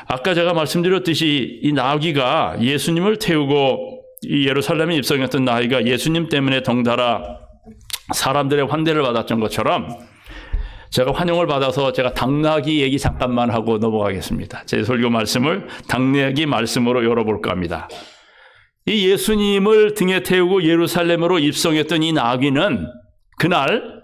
아까 제가 말씀드렸듯이 이 나귀가 예수님을 태우고 이 예루살렘에 입성했던 나귀가 예수님 때문에 덩달아 사람들의 환대를 받았던 것처럼 제가 환영을 받아서 제가 당나귀 얘기 잠깐만 하고 넘어가겠습니다. 제 설교 말씀을 당나귀 말씀으로 열어볼까 합니다. 이 예수님을 등에 태우고 예루살렘으로 입성했던 이 나귀는 그날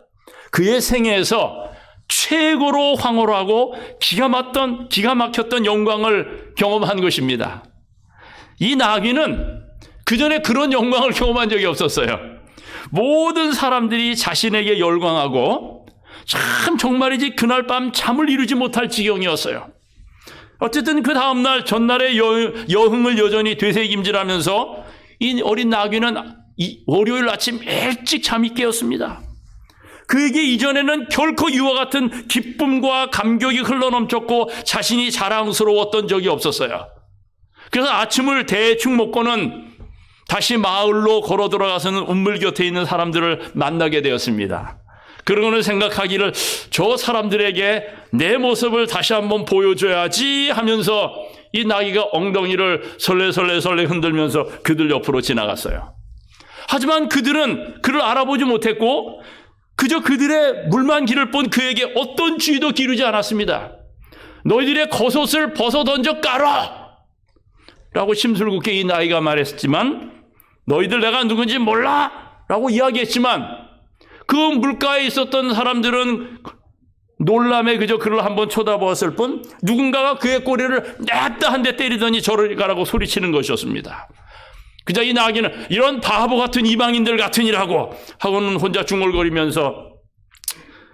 그의 생애에서 최고로 황홀하고 기가 막혔던 영광을 경험한 것입니다. 이 나귀는 그전에 그런 영광을 경험한 적이 없었어요. 모든 사람들이 자신에게 열광하고 참 정말이지 그날 밤 잠을 이루지 못할 지경이었어요. 어쨌든 그 다음날 전날의 여흥을 여전히 되새김질하면서 이 어린 나귀는 월요일 아침 일찍 잠이 깨었습니다. 그에게 이전에는 결코 이와 같은 기쁨과 감격이 흘러넘쳤고 자신이 자랑스러웠던 적이 없었어요. 그래서 아침을 대충 먹고는 다시 마을로 걸어 들어가서는 운물 곁에 있는 사람들을 만나게 되었습니다. 그러고는 생각하기를 저 사람들에게 내 모습을 다시 한번 보여줘야지 하면서 이 나귀가 엉덩이를 설레 흔들면서 그들 옆으로 지나갔어요. 하지만 그들은 그를 알아보지 못했고 그저 그들의 물만 기를 뿐 그에게 어떤 주의도 기르지 않았습니다. 너희들의 겉옷을 벗어 던져 깔아! 라고 심술궂게 이 나귀가 말했지만 너희들 내가 누군지 몰라? 라고 이야기했지만 그 물가에 있었던 사람들은 놀람에 그저 그를 한번 쳐다보았을 뿐 누군가가 그의 꼬리를 냅다 한 대 때리더니 저리 가라고 소리치는 것이었습니다. 그저 이 나귀는 이런 바보 같은 이방인들 같으니라고 하고는 혼자 중얼거리면서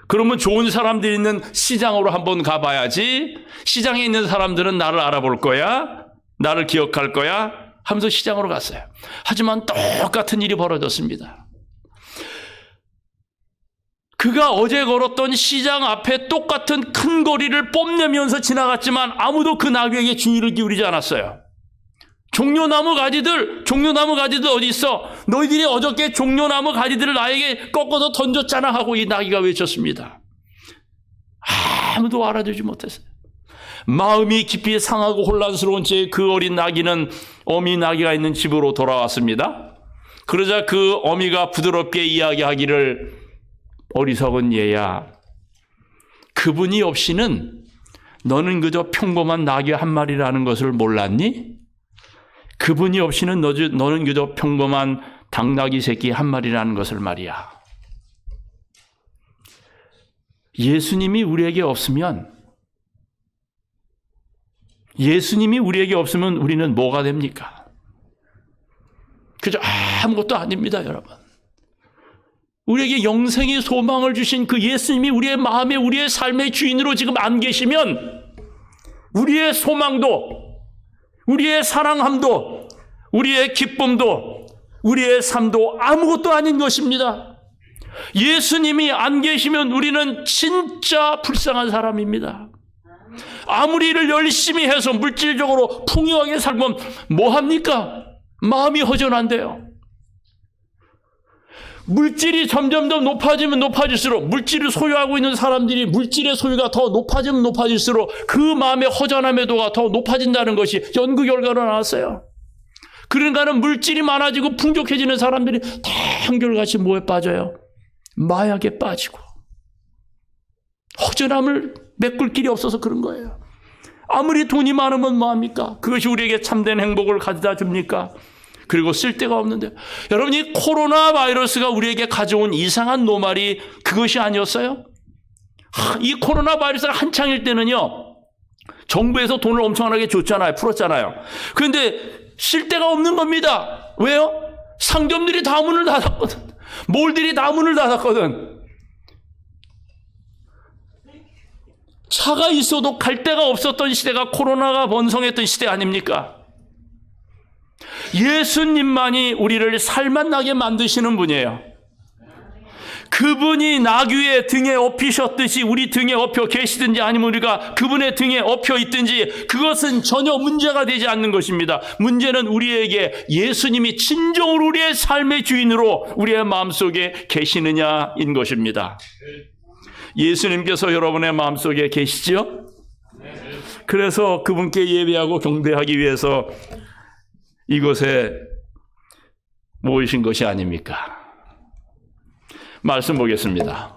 그러면 좋은 사람들이 있는 시장으로 한번 가봐야지. 시장에 있는 사람들은 나를 알아볼 거야. 나를 기억할 거야. 하면서 시장으로 갔어요. 하지만 똑같은 일이 벌어졌습니다. 그가 어제 걸었던 시장 앞에 똑같은 큰 거리를 뽐내면서 지나갔지만 아무도 그 나귀에게 주의를 기울이지 않았어요. 종려나무 가지들 어디 있어? 너희들이 어저께 종려나무 가지들을 나에게 꺾어서 던졌잖아 하고 이 나귀가 외쳤습니다. 아무도 알아주지 못했어요. 마음이 깊이 상하고 혼란스러운 채 그 어린 나귀는 어미 나귀가 있는 집으로 돌아왔습니다. 그러자 그 어미가 부드럽게 이야기하기를 어리석은 얘야, 그분이 없이는 너는 그저 평범한 나귀 한 마리라는 것을 몰랐니? 그분이 없이는 너는 그저 평범한 당나귀 새끼 한 마리라는 것을 말이야. 예수님이 우리에게 없으면 우리는 뭐가 됩니까? 그저 아무것도 아닙니다, 여러분. 우리에게 영생의 소망을 주신 그 예수님이 우리의 마음에 우리의 삶의 주인으로 지금 안 계시면 우리의 소망도, 우리의 사랑함도, 우리의 기쁨도, 우리의 삶도 아무것도 아닌 것입니다. 예수님이 안 계시면 우리는 진짜 불쌍한 사람입니다. 아무리 일을 열심히 해서 물질적으로 풍요하게 살면 뭐합니까? 마음이 허전한데요. 물질이 점점 더 높아지면 높아질수록, 물질을 소유하고 있는 사람들이 물질의 소유가 더 높아지면 높아질수록 그 마음의 허전함의 도가 더 높아진다는 것이 연구 결과로 나왔어요. 그러니까는 물질이 많아지고 풍족해지는 사람들이 다 한결같이 뭐에 빠져요? 마약에 빠지고 허전함을 메꿀 길이 없어서 그런 거예요. 아무리 돈이 많으면 뭐합니까? 그것이 우리에게 참된 행복을 가져다 줍니까? 그리고 쓸데가 없는데, 여러분, 이 코로나 바이러스가 우리에게 가져온 이상한 노말이 그것이 아니었어요? 이 코로나 바이러스가 한창일 때는요, 정부에서 돈을 엄청나게 줬잖아요. 풀었잖아요. 그런데 쓸데가 없는 겁니다. 왜요? 상점들이 다 문을 닫았거든. 몰들이 다 문을 닫았거든. 차가 있어도 갈 데가 없었던 시대가 코로나가 번성했던 시대 아닙니까? 예수님만이 우리를 살맛나게 만드시는 분이에요. 그분이 나귀의 등에 업히셨듯이 우리 등에 업혀 계시든지 아니면 우리가 그분의 등에 업혀 있든지 그것은 전혀 문제가 되지 않는 것입니다. 문제는 우리에게 예수님이 진정으로 우리의 삶의 주인으로 우리의 마음속에 계시느냐인 것입니다. 예수님께서 여러분의 마음속에 계시지요? 그래서 그분께 예배하고 경배하기 위해서 이곳에 모이신 것이 아닙니까? 말씀 보겠습니다.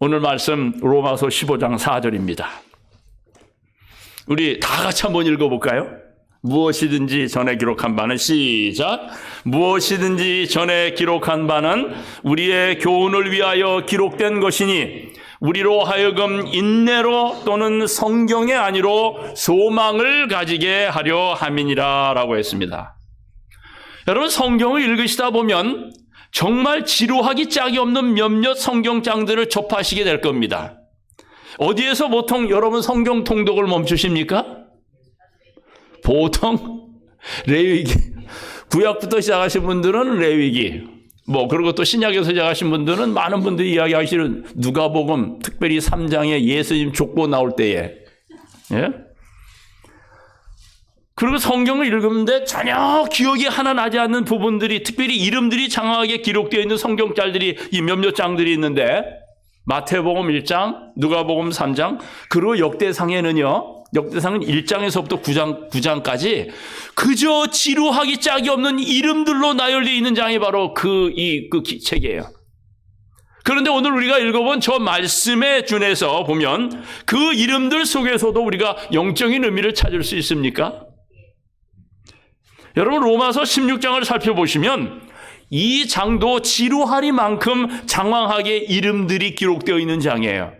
오늘 말씀 로마서 15장 4절입니다. 우리 다 같이 한번 읽어볼까요? 무엇이든지 전에 기록한 바는 시작. 무엇이든지 전에 기록한 바는 우리의 교훈을 위하여 기록된 것이니 우리로 하여금 인내로 또는 성경의 안위로 소망을 가지게 하려 함이니라 라고 했습니다. 여러분, 성경을 읽으시다 보면 정말 지루하기 짝이 없는 몇몇 성경장들을 접하시게 될 겁니다. 어디에서 보통 여러분 성경 통독을 멈추십니까? 보통 레위기, 구약부터 시작하신 분들은 레위기, 그리고 또 신약에서 시작하신 분들은 많은 분들이 이야기하시는 누가복음, 특별히 3장에 예수님 족보 나올 때에, 예? 그리고 성경을 읽는데 전혀 기억이 하나 나지 않는 부분들이, 특별히 이름들이 장황하게 기록되어 있는 성경짤들이 이 몇몇 장들이 있는데, 마태복음 1장, 누가복음 3장, 그리고 역대상은 1장에서부터 9장까지 그저 지루하기 짝이 없는 이름들로 나열되어 있는 장이 바로 그 책이에요. 그런데 오늘 우리가 읽어본 저 말씀에 준해서 보면 그 이름들 속에서도 우리가 영적인 의미를 찾을 수 있습니까? 여러분, 로마서 16장을 살펴보시면 이 장도 지루하리만큼 장황하게 이름들이 기록되어 있는 장이에요.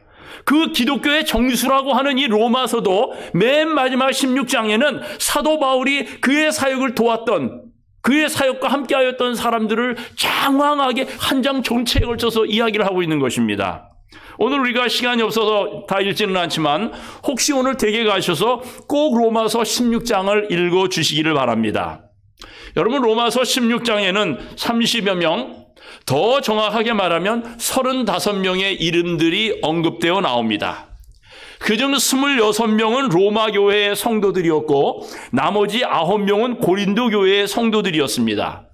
그 기독교의 정수라고 하는 이 로마서도 맨 마지막 16장에는 사도 바울이 그의 사역을 도왔던, 그의 사역과 함께하였던 사람들을 장황하게 한 장 전체에 걸쳐서 이야기를 하고 있는 것입니다. 오늘 우리가 시간이 없어서 다 읽지는 않지만 혹시 오늘 댁에 가셔서 꼭 로마서 16장을 읽어주시기를 바랍니다. 여러분, 로마서 16장에는 30여 명, 더 정확하게 말하면 35명의 이름들이 언급되어 나옵니다. 그중 26명은 로마 교회의 성도들이었고 나머지 9명은 고린도 교회의 성도들이었습니다.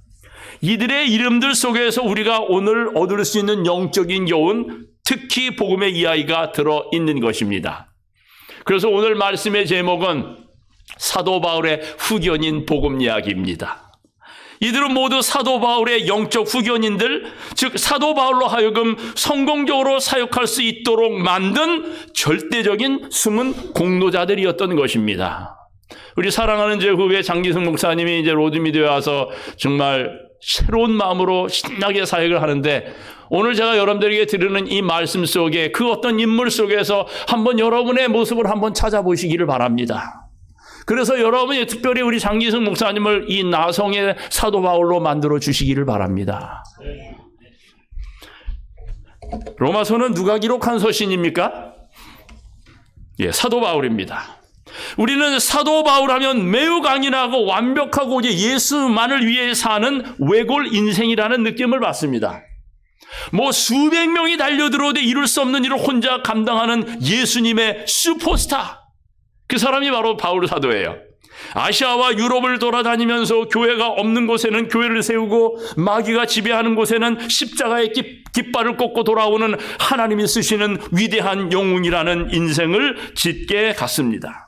이들의 이름들 속에서 우리가 오늘 얻을 수 있는 영적인 교훈, 특히 복음의 이야기가 들어있는 것입니다. 그래서 오늘 말씀의 제목은 사도 바울의 후견인 복음 이야기입니다. 이들은 모두 사도 바울의 영적 후견인들, 즉 사도 바울로 하여금 성공적으로 사역할 수 있도록 만든 절대적인 숨은 공로자들이었던 것입니다. 우리 사랑하는 제 후배 장기승 목사님이 이제 로드미드에 와서 정말 새로운 마음으로 신나게 사역을 하는데, 오늘 제가 여러분들에게 드리는 이 말씀 속에 그 어떤 인물 속에서 한번 여러분의 모습을 한번 찾아보시기를 바랍니다. 그래서 여러분이 특별히 우리 장기승 목사님을 이 나성의 사도 바울로 만들어 주시기를 바랍니다. 로마서는 누가 기록한 서신입니까? 예, 사도 바울입니다. 우리는 사도 바울하면 매우 강인하고 완벽하고 예수만을 위해 사는 외골 인생이라는 느낌을 받습니다. 수백 명이 달려들어도 이룰 수 없는 일을 혼자 감당하는 예수님의 슈퍼스타. 그 사람이 바로 바울 사도예요. 아시아와 유럽을 돌아다니면서 교회가 없는 곳에는 교회를 세우고 마귀가 지배하는 곳에는 십자가의 깃발을 꽂고 돌아오는 하나님이 쓰시는 위대한 영웅이라는 인생을 짓게 갔습니다.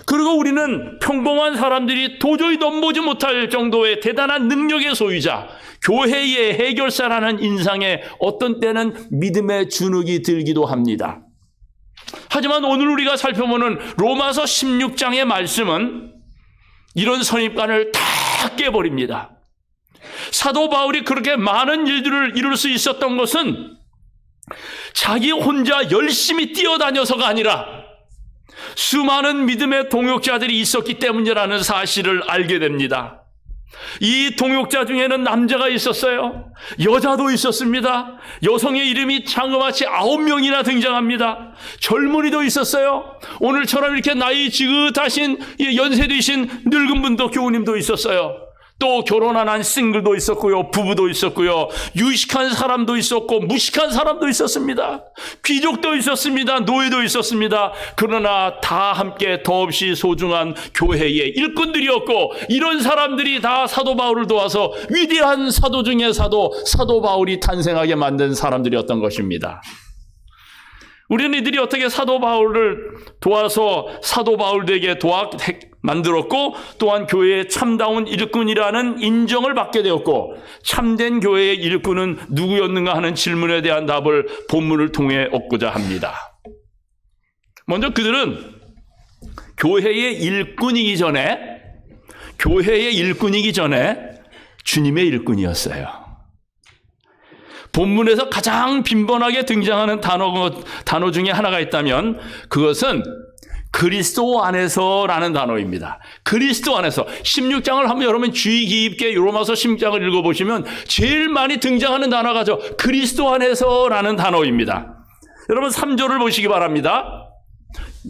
그리고 우리는 평범한 사람들이 도저히 넘보지 못할 정도의 대단한 능력의 소유자, 교회의 해결사라는 인상에 어떤 때는 믿음의 주눅이 들기도 합니다. 하지만 오늘 우리가 살펴보는 로마서 16장의 말씀은 이런 선입관을 다 깨버립니다. 사도 바울이 그렇게 많은 일들을 이룰 수 있었던 것은 자기 혼자 열심히 뛰어다녀서가 아니라 수많은 믿음의 동역자들이 있었기 때문이라는 사실을 알게 됩니다. 이 동역자 중에는 남자가 있었어요. 여자도 있었습니다. 여성의 이름이 장엄하치 9명이나 등장합니다. 젊은이도 있었어요. 오늘처럼 이렇게 나이 지긋하신 연세드신 늙은 분도 교우님도 있었어요. 또 결혼 안 한 싱글도 있었고요. 부부도 있었고요. 유식한 사람도 있었고 무식한 사람도 있었습니다. 귀족도 있었습니다. 노예도 있었습니다. 그러나 다 함께 더없이 소중한 교회의 일꾼들이었고, 이런 사람들이 다 사도 바울을 도와서 위대한 사도 중의 사도 바울이 탄생하게 만든 사람들이었던 것입니다. 우리는 이들이 어떻게 사도 바울을 도와서 사도 바울 되게 만들었고, 또한 교회의 참다운 일꾼이라는 인정을 받게 되었고, 참된 교회의 일꾼은 누구였는가 하는 질문에 대한 답을 본문을 통해 얻고자 합니다. 먼저 그들은 교회의 일꾼이기 전에 주님의 일꾼이었어요. 본문에서 가장 빈번하게 등장하는 단어 중에 하나가 있다면 그것은 그리스도 안에서라는 단어입니다. 그리스도 안에서. 16장을 한번 여러분 주의 깊게 로마서 16장을 읽어보시면 제일 많이 등장하는 단어가 그리스도 안에서라는 단어입니다. 여러분 3절을 보시기 바랍니다.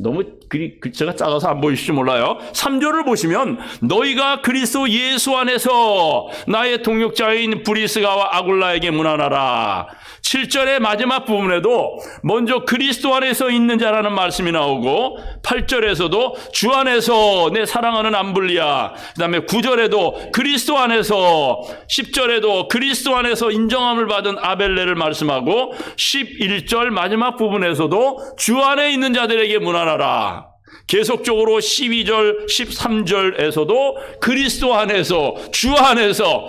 너무 글자가 작아서 안 보이실지 몰라요. 3절을 보시면 너희가 그리스도 예수 안에서 나의 동역자인 브리스가와 아굴라에게 문안하라. 7절의 마지막 부분에도 먼저 그리스도 안에서 있는 자라는 말씀이 나오고, 8절에서도 주 안에서 내 사랑하는 암블리아, 그 다음에 9절에도 그리스도 안에서, 10절에도 그리스도 안에서 인정함을 받은 아벨레를 말씀하고, 11절 마지막 부분에서도 주 안에 있는 자들에게 문안하라. 계속적으로 12절, 13절에서도 그리스도 안에서, 주 안에서,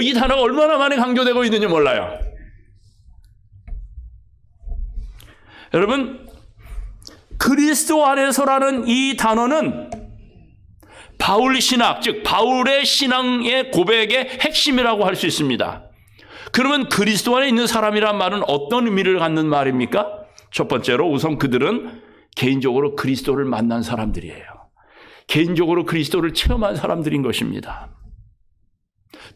이 단어가 얼마나 많이 강조되고 있는지 몰라요. 여러분, 그리스도 안에서라는 이 단어는 바울 신학, 즉 바울의 신앙의 고백의 핵심이라고 할 수 있습니다. 그러면 그리스도 안에 있는 사람이란 말은 어떤 의미를 갖는 말입니까? 첫 번째로 우선 그들은 개인적으로 그리스도를 만난 사람들이에요. 개인적으로 그리스도를 체험한 사람들인 것입니다.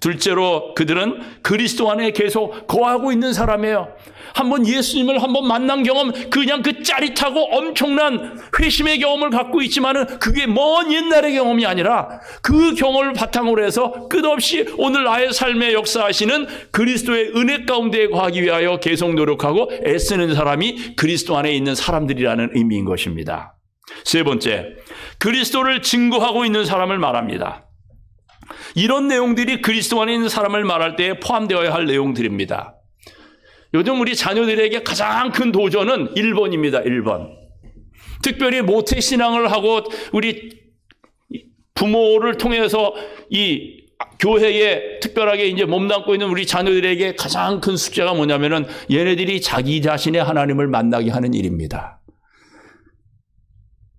둘째로 그들은 그리스도 안에 계속 거하고 있는 사람이에요. 한번 예수님을 한번 만난 경험, 그냥 그 짜릿하고 엄청난 회심의 경험을 갖고 있지만은 그게 먼 옛날의 경험이 아니라 그 경험을 바탕으로 해서 끝없이 오늘 나의 삶에 역사하시는 그리스도의 은혜 가운데 거하기 위하여 계속 노력하고 애쓰는 사람이 그리스도 안에 있는 사람들이라는 의미인 것입니다. 세 번째, 그리스도를 증거하고 있는 사람을 말합니다. 이런 내용들이 그리스도 안에 있는 사람을 말할 때 포함되어야 할 내용들입니다. 요즘 우리 자녀들에게 가장 큰 도전은 1번입니다. 1번. 특별히 모태신앙을 하고 우리 부모를 통해서 이 교회에 특별하게 이제 몸담고 있는 우리 자녀들에게 가장 큰 숙제가 뭐냐면은 얘네들이 자기 자신의 하나님을 만나게 하는 일입니다.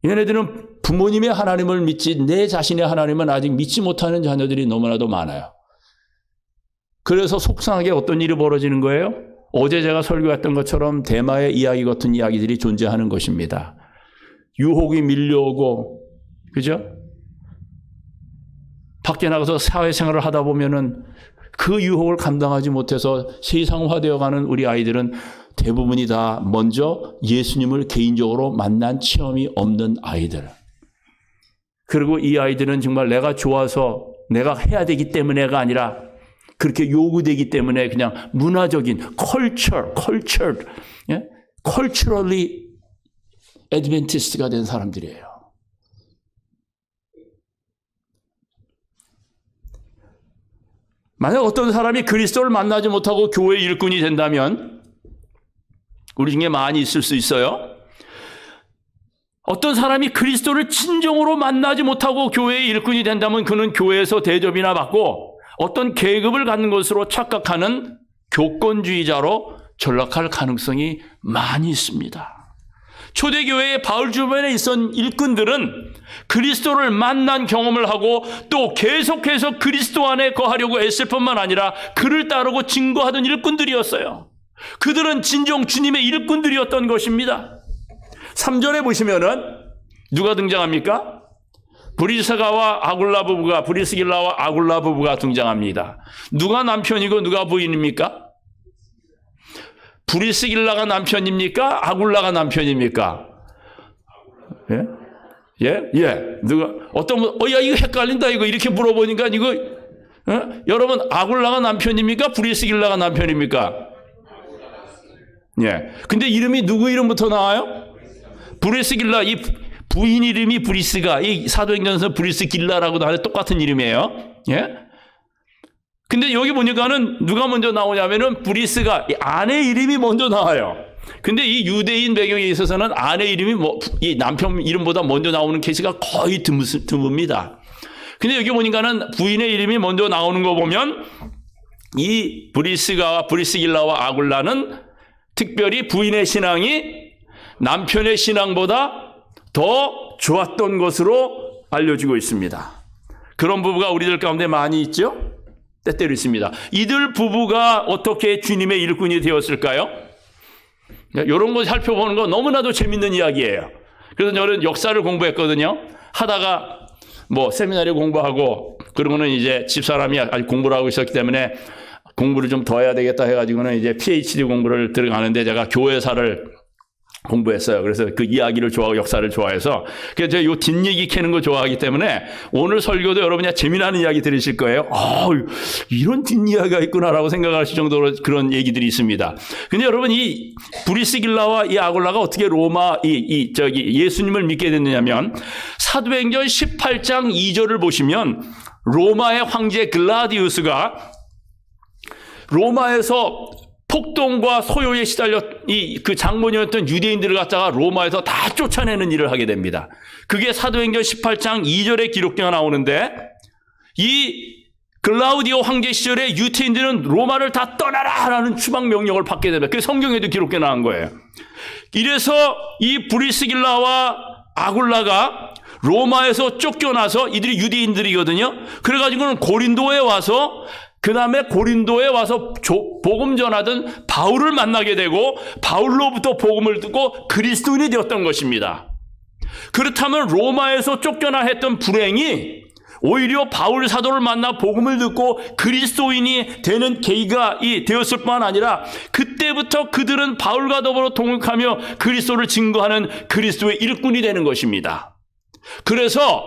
얘네들은 부모님의 하나님을 믿지 내 자신의 하나님은 아직 믿지 못하는 자녀들이 너무나도 많아요. 그래서 속상하게 어떤 일이 벌어지는 거예요? 어제 제가 설교했던 것처럼 대마의 이야기 같은 이야기들이 존재하는 것입니다. 유혹이 밀려오고, 그죠? 밖에 나가서 사회생활을 하다 보면은 그 유혹을 감당하지 못해서 세상화되어가는 우리 아이들은 대부분이 다 먼저 예수님을 개인적으로 만난 체험이 없는 아이들. 그리고 이 아이들은 정말 내가 좋아서 내가 해야 되기 때문에가 아니라 그렇게 요구되기 때문에 그냥 문화적인 culturally adventist가 된 사람들이에요. 만약 어떤 사람이 그리스도를 만나지 못하고 교회 일꾼이 된다면 우리 중에 많이 있을 수 있어요. 어떤 사람이 그리스도를 진정으로 만나지 못하고 교회의 일꾼이 된다면 그는 교회에서 대접이나 받고 어떤 계급을 갖는 것으로 착각하는 교권주의자로 전락할 가능성이 많이 있습니다. 초대교회의 바울 주변에 있던 일꾼들은 그리스도를 만난 경험을 하고 또 계속해서 그리스도 안에 거하려고 애쓸 뿐만 아니라 그를 따르고 증거하던 일꾼들이었어요. 그들은 진정 주님의 일꾼들이었던 것입니다. 3절에 보시면은 누가 등장합니까? 브리스길라와 아굴라 부부가 등장합니다. 누가 남편이고 누가 부인입니까? 브리스길라가 남편입니까? 아굴라가 남편입니까? 누가 어떤 분, 야 이거 헷갈린다 이거 이렇게 물어보니까 이거 여러분 아굴라가 남편입니까? 브리스길라가 남편입니까? 근데 이름이 누구 이름부터 나와요? 브리스길라, 이 부인 이름이 브리스가, 이 사도행전에서 브리스길라라고도 하는 똑같은 이름이에요. 근데 여기 보니까는 누가 먼저 나오냐면은 브리스가, 이 아내 이름이 먼저 나와요. 근데 이 유대인 배경에 있어서는 아내 이름이 이 남편 이름보다 먼저 나오는 케이스가 거의 드뭅니다. 근데 여기 보니까는 부인의 이름이 먼저 나오는 거 보면 이 브리스길라와 아굴라는 특별히 부인의 신앙이 남편의 신앙보다 더 좋았던 것으로 알려지고 있습니다. 그런 부부가 우리들 가운데 많이 있죠? 때때로 있습니다. 이들 부부가 어떻게 주님의 일꾼이 되었을까요? 이런 거 살펴보는 거 너무나도 재밌는 이야기예요. 그래서 저는 역사를 공부했거든요. 하다가 세미나리 공부하고 그러고는 이제 집사람이 아직 공부를 하고 있었기 때문에 공부를 좀 더 해야 되겠다 해가지고는 이제 PhD 공부를 들어가는데 제가 교회사를 공부했어요. 그래서 그 이야기를 좋아하고 역사를 좋아해서 그래서 제가 요 뒷얘기 캐는 거 좋아하기 때문에 오늘 설교도 여러분이 재미나는 이야기 들으실 거예요. 이런 뒷이야기가 있구나라고 생각하실 정도로 그런 얘기들이 있습니다. 근데 여러분 이 브리스길라와 이 아굴라가 어떻게 예수님을 믿게 됐느냐면 사도행전 18장 2절을 보시면 로마의 황제 글라디우스가 로마에서 폭동과 소요에 시달려 그 장본이었던 유대인들을 갖다가 로마에서 다 쫓아내는 일을 하게 됩니다. 그게 사도행전 18장 2절에 기록되어 나오는데 이 글라우디오 황제 시절에 유대인들은 로마를 다 떠나라라는 추방 명령을 받게 됩니다. 그게 성경에도 기록되어 나온 거예요. 이래서 이 브리스길라와 아굴라가 로마에서 쫓겨나서 이들이 유대인들이거든요. 그래가지고는 고린도에 와서 그 다음에 고린도에 와서 복음 전하던 바울을 만나게 되고 바울로부터 복음을 듣고 그리스도인이 되었던 것입니다. 그렇다면 로마에서 쫓겨나 했던 불행이 오히려 바울 사도를 만나 복음을 듣고 그리스도인이 되는 계기가 되었을 뿐만 아니라 그때부터 그들은 바울과 더불어 동역하며 그리스도를 증거하는 그리스도의 일꾼이 되는 것입니다. 그래서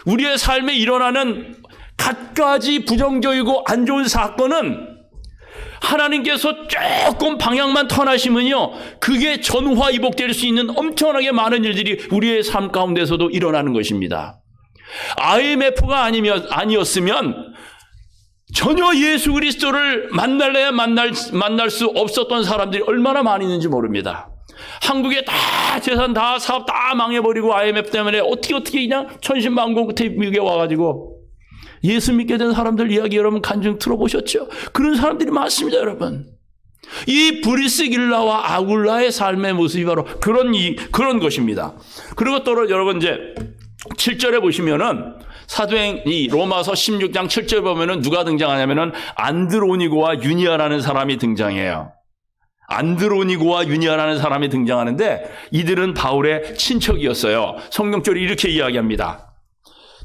우리의 삶에 일어나는 갖가지 부정적이고 안 좋은 사건은 하나님께서 조금 방향만 턴하시면요, 그게 전화위복될 수 있는 엄청나게 많은 일들이 우리의 삶 가운데서도 일어나는 것입니다. IMF가 아니었으면 전혀 예수 그리스도를 만날래야 만날 수 없었던 사람들이 얼마나 많이 있는지 모릅니다. 한국에 다 재산 다 사업 다 망해버리고 IMF 때문에 어떻게 그냥 천신만고 끝에 미국에 와가지고 예수 믿게 된 사람들 이야기 여러분 간증 들어보셨죠? 그런 사람들이 많습니다, 여러분. 이 브리스길라와 아굴라의 삶의 모습이 바로 그런 것입니다. 그리고 또 여러분 이제 7절에 보시면은 이 로마서 16장 7절 보면은 누가 등장하냐면은 안드로니고와 유니아라는 사람이 등장해요. 안드로니고와 유니아라는 사람이 등장하는데 이들은 바울의 친척이었어요. 성경절이 이렇게 이야기합니다.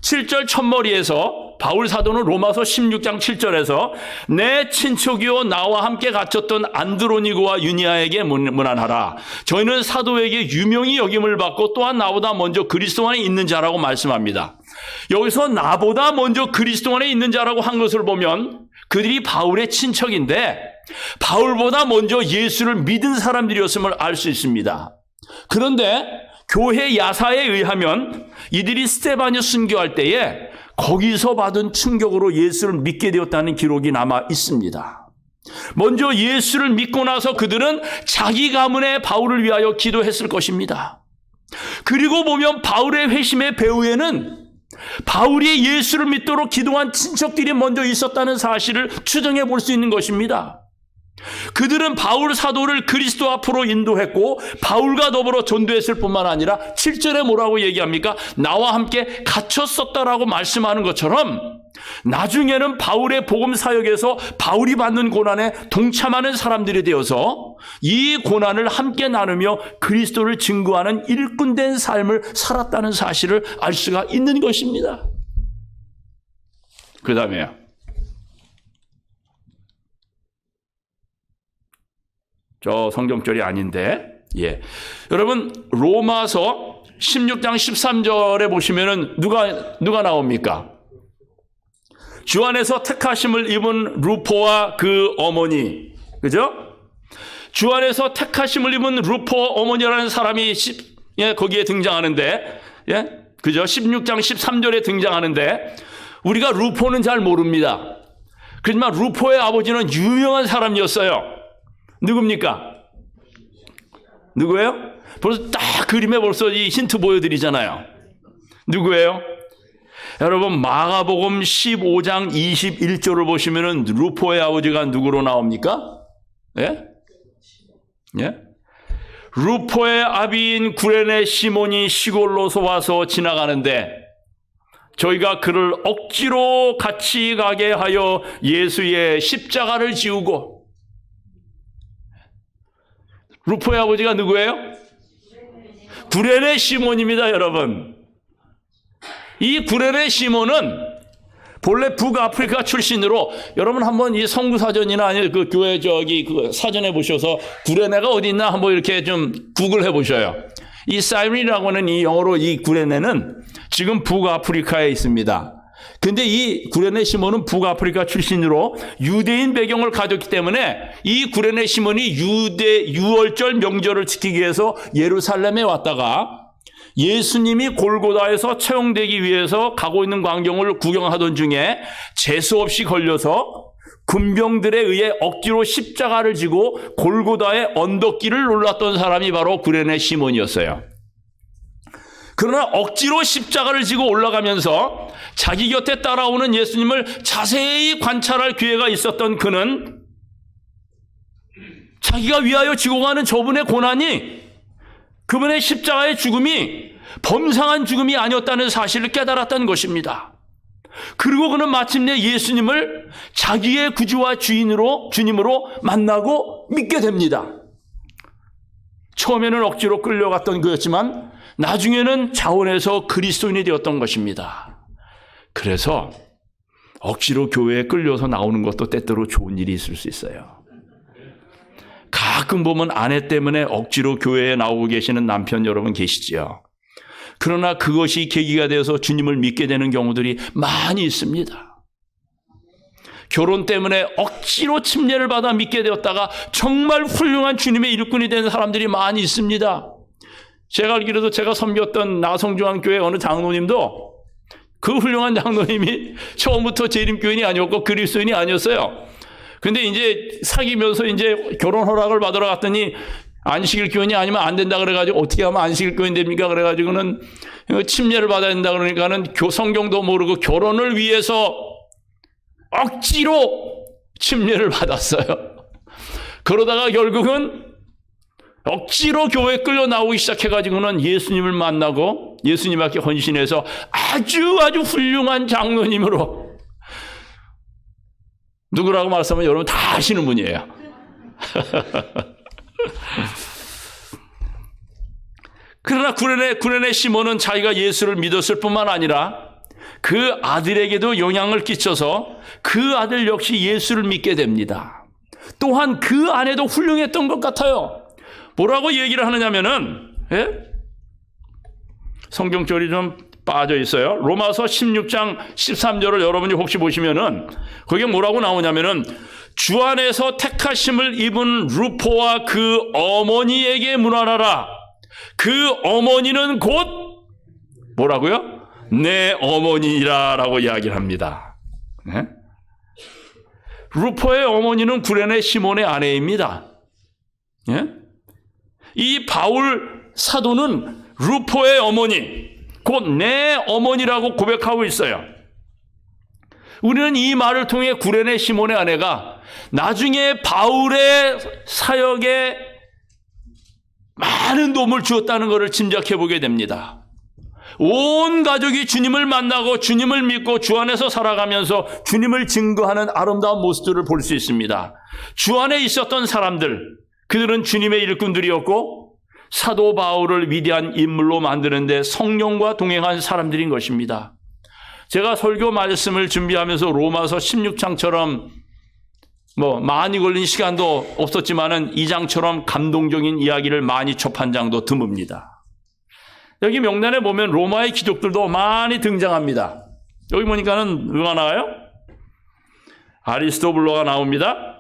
7절 첫머리에서 바울 사도는 로마서 16장 7절에서 내 친척이요 나와 함께 갇혔던 안드로니고와 유니아에게 문안하라. 저희는 사도에게 유명히 여김을 받고 또한 나보다 먼저 그리스도 안에 있는 자라고 말씀합니다. 여기서 나보다 먼저 그리스도 안에 있는 자라고 한 것을 보면 그들이 바울의 친척인데 바울보다 먼저 예수를 믿은 사람들이었음을 알 수 있습니다. 그런데 교회 야사에 의하면 이들이 스데반을 순교할 때에 거기서 받은 충격으로 예수를 믿게 되었다는 기록이 남아 있습니다. 먼저 예수를 믿고 나서 그들은 자기 가문의 바울을 위하여 기도했을 것입니다. 그리고 보면 바울의 회심의 배후에는 바울이 예수를 믿도록 기도한 친척들이 먼저 있었다는 사실을 추정해 볼 수 있는 것입니다. 그들은 바울 사도를 그리스도 앞으로 인도했고 바울과 더불어 전도했을 뿐만 아니라 7절에 뭐라고 얘기합니까? 나와 함께 갇혔었다라고 말씀하는 것처럼 나중에는 바울의 복음 사역에서 바울이 받는 고난에 동참하는 사람들이 되어서 이 고난을 함께 나누며 그리스도를 증거하는 일꾼된 삶을 살았다는 사실을 알 수가 있는 것입니다. 그 다음에요. 저 성경절이 아닌데, 여러분, 로마서 16장 13절에 보시면은 누가 나옵니까? 주 안에서 택하심을 입은 루포와 그 어머니, 그죠? 주 안에서 택하심을 입은 루포 어머니라는 사람이 거기에 등장하는데, 그죠? 16장 13절에 등장하는데, 우리가 루포는 잘 모릅니다. 그렇지만 루포의 아버지는 유명한 사람이었어요. 누굽니까? 누구예요? 벌써 딱 그림에 벌써 이 힌트 보여드리잖아요. 누구예요? 여러분 마가복음 15장 21절을 보시면은 루포의 아버지가 누구로 나옵니까? 예? 예? 루포의 아비인 구레네 시몬이 시골로서 와서 지나가는데 저희가 그를 억지로 같이 가게 하여 예수의 십자가를 지우고. 루포의 아버지가 누구예요? 구레네 시몬입니다, 여러분. 이 구레네 시몬은 본래 북아프리카 출신으로, 여러분 한번 이 성구사전이나 아니 그 교회 그 사전에 보셔서 구레네가 어디 있나 한번 이렇게 좀 구글해 보셔요. 이 사이린이라고 하는 이 영어로 이 구레네는 지금 북아프리카에 있습니다. 근데 이 구레네 시몬은 북아프리카 출신으로 유대인 배경을 가졌기 때문에 이 구레네 시몬이 유월절 명절을 지키기 위해서 예루살렘에 왔다가 예수님이 골고다에서 처형되기 위해서 가고 있는 광경을 구경하던 중에 재수없이 걸려서 군병들에 의해 억지로 십자가를 지고 골고다의 언덕길을 올랐던 사람이 바로 구레네 시몬이었어요. 그러나 억지로 십자가를 지고 올라가면서 자기 곁에 따라오는 예수님을 자세히 관찰할 기회가 있었던 그는 자기가 위하여 지고 가는 저분의 고난이, 그분의 십자가의 죽음이 범상한 죽음이 아니었다는 사실을 깨달았던 것입니다. 그리고 그는 마침내 예수님을 자기의 구주와 주님으로 만나고 믿게 됩니다. 처음에는 억지로 끌려갔던 그였지만 나중에는 자원해서 그리스도인이 되었던 것입니다. 그래서 억지로 교회에 끌려서 나오는 것도 때때로 좋은 일이 있을 수 있어요. 가끔 보면 아내 때문에 억지로 교회에 나오고 계시는 남편 여러분 계시지요. 그러나 그것이 계기가 되어서 주님을 믿게 되는 경우들이 많이 있습니다. 결혼 때문에 억지로 침례를 받아 믿게 되었다가 정말 훌륭한 주님의 일꾼이 되는 사람들이 많이 있습니다. 제가 알기로도 제가 섬겼던 나성중앙교회 어느 장로님도 그 훌륭한 장로님이 처음부터 재림교인이 아니었고 그리스도인이 아니었어요. 근데 이제 사귀면서 이제 결혼 허락을 받으러 갔더니 안식일 교인이 아니면 안 된다 그래가지고 어떻게 하면 안식일 교인 됩니까? 그래가지고는 침례를 받아야 된다 그러니까는 성경도 모르고 결혼을 위해서 억지로 침례를 받았어요. 그러다가 결국은 억지로 교회에 끌려 나오기 시작해가지고는 예수님을 만나고 예수님 앞에 헌신해서 아주 훌륭한 장로님으로, 누구라고 말씀하면 여러분 다 아시는 분이에요. 그러나 구레네 시몬은 자기가 예수를 믿었을 뿐만 아니라 그 아들에게도 영향을 끼쳐서 그 아들 역시 예수를 믿게 됩니다. 또한 그 아내도 훌륭했던 것 같아요. 뭐라고 얘기를 하느냐면은, 예? 성경절이 좀 빠져 있어요. 로마서 16장 13절을 여러분이 혹시 보시면은 거기에 뭐라고 나오냐면은 주 안에서 택하심을 입은 루포와 그 어머니에게 문안하라. 그 어머니는 곧 뭐라고요? 내 어머니라 라고 이야기를 합니다. 네? 루포의 어머니는 구레네 시몬의 아내입니다. 네? 이 바울 사도는 루포의 어머니, 곧 내 어머니라고 고백하고 있어요. 우리는 이 말을 통해 구레네 시몬의 아내가 나중에 바울의 사역에 많은 도움을 주었다는 것을 짐작해 보게 됩니다. 온 가족이 주님을 만나고 주님을 믿고 주 안에서 살아가면서 주님을 증거하는 아름다운 모습들을 볼 수 있습니다. 주 안에 있었던 사람들, 그들은 주님의 일꾼들이었고 사도 바울을 위대한 인물로 만드는데 성령과 동행한 사람들인 것입니다. 제가 설교 말씀을 준비하면서 로마서 16장처럼 많이 걸린 시간도 없었지만은 이 장처럼 감동적인 이야기를 많이 접한 장도 드뭅니다. 여기 명단에 보면 로마의 귀족들도 많이 등장합니다. 여기 보니까는 누가 나와요? 아리스토블로가 나옵니다.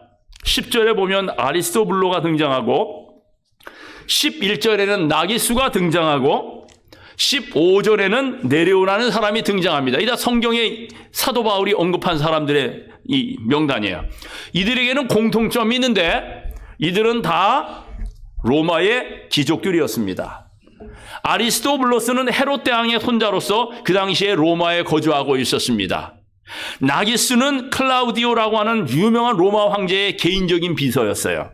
10절에 보면 아리스토블로가 등장하고 11절에는 나기수가 등장하고 15절에는 네레오라는 사람이 등장합니다. 이다 성경에 사도 바울이 언급한 사람들의 이 명단이에요. 이들에게는 공통점이 있는데 이들은 다 로마의 귀족들이었습니다. 아리스토블로스는 헤롯 대왕의 손자로서 그 당시에 로마에 거주하고 있었습니다. 나기스는 클라우디오라고 하는 유명한 로마 황제의 개인적인 비서였어요.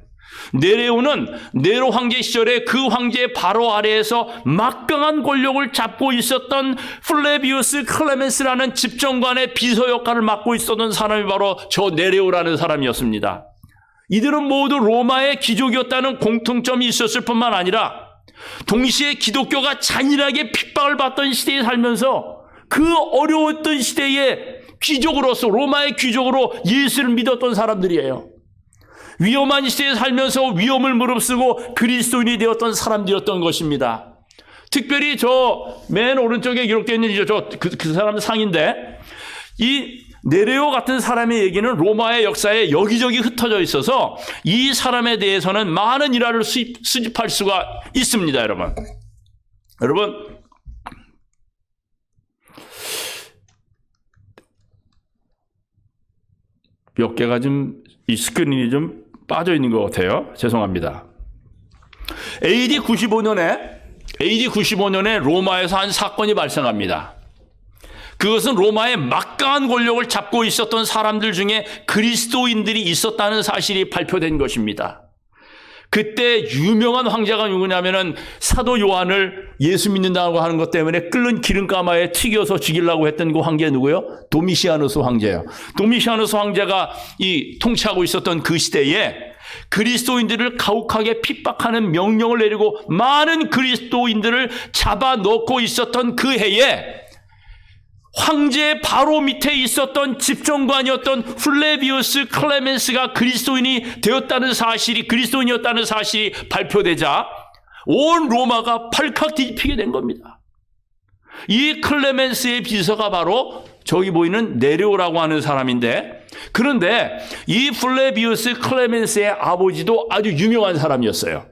네레오는 네로 황제 시절에 그 황제의 바로 아래에서 막강한 권력을 잡고 있었던 플레비우스 클레멘스라는 집정관의 비서 역할을 맡고 있었던 사람이 바로 저 네레오라는 사람이었습니다. 이들은 모두 로마의 귀족이었다는 공통점이 있었을 뿐만 아니라 동시에 기독교가 잔인하게 핍박을 받던 시대에 살면서 그 어려웠던 시대에 귀족으로서 로마의 귀족으로 예수를 믿었던 사람들이에요. 위험한 시대에 살면서 위험을 무릅쓰고 그리스도인이 되었던 사람들이었던 것입니다. 특별히 저 맨 오른쪽에 기록되어 있는 그 사람 상인데 이 네레오 같은 사람의 얘기는 로마의 역사에 여기저기 흩어져 있어서 이 사람에 대해서는 많은 일화를 수집할 수가 있습니다, 여러분. 여러분, 몇 개가 이 스크린이 좀 빠져 있는 것 같아요. 죄송합니다. AD 95년에 로마에서 한 사건이 발생합니다. 그것은 로마의 막강한 권력을 잡고 있었던 사람들 중에 그리스도인들이 있었다는 사실이 발표된 것입니다. 그때 유명한 황제가 누구냐면은 사도 요한을 예수 믿는다고 하는 것 때문에 끓는 기름가마에 튀겨서 죽이려고 했던 그 황제 누구요? 도미시아누스 황제예요. 도미시아누스 황제가 통치하고 있었던 그 시대에 그리스도인들을 가혹하게 핍박하는 명령을 내리고 많은 그리스도인들을 잡아놓고 있었던 그 해에 황제의 바로 밑에 있었던 집정관이었던 플레비우스 클레멘스가 그리스도인이었다는 사실이 발표되자 온 로마가 발칵 뒤집히게 된 겁니다. 이 클레멘스의 비서가 바로 저기 보이는 네레오라고 하는 사람인데, 그런데 이 플레비우스 클레멘스의 아버지도 아주 유명한 사람이었어요.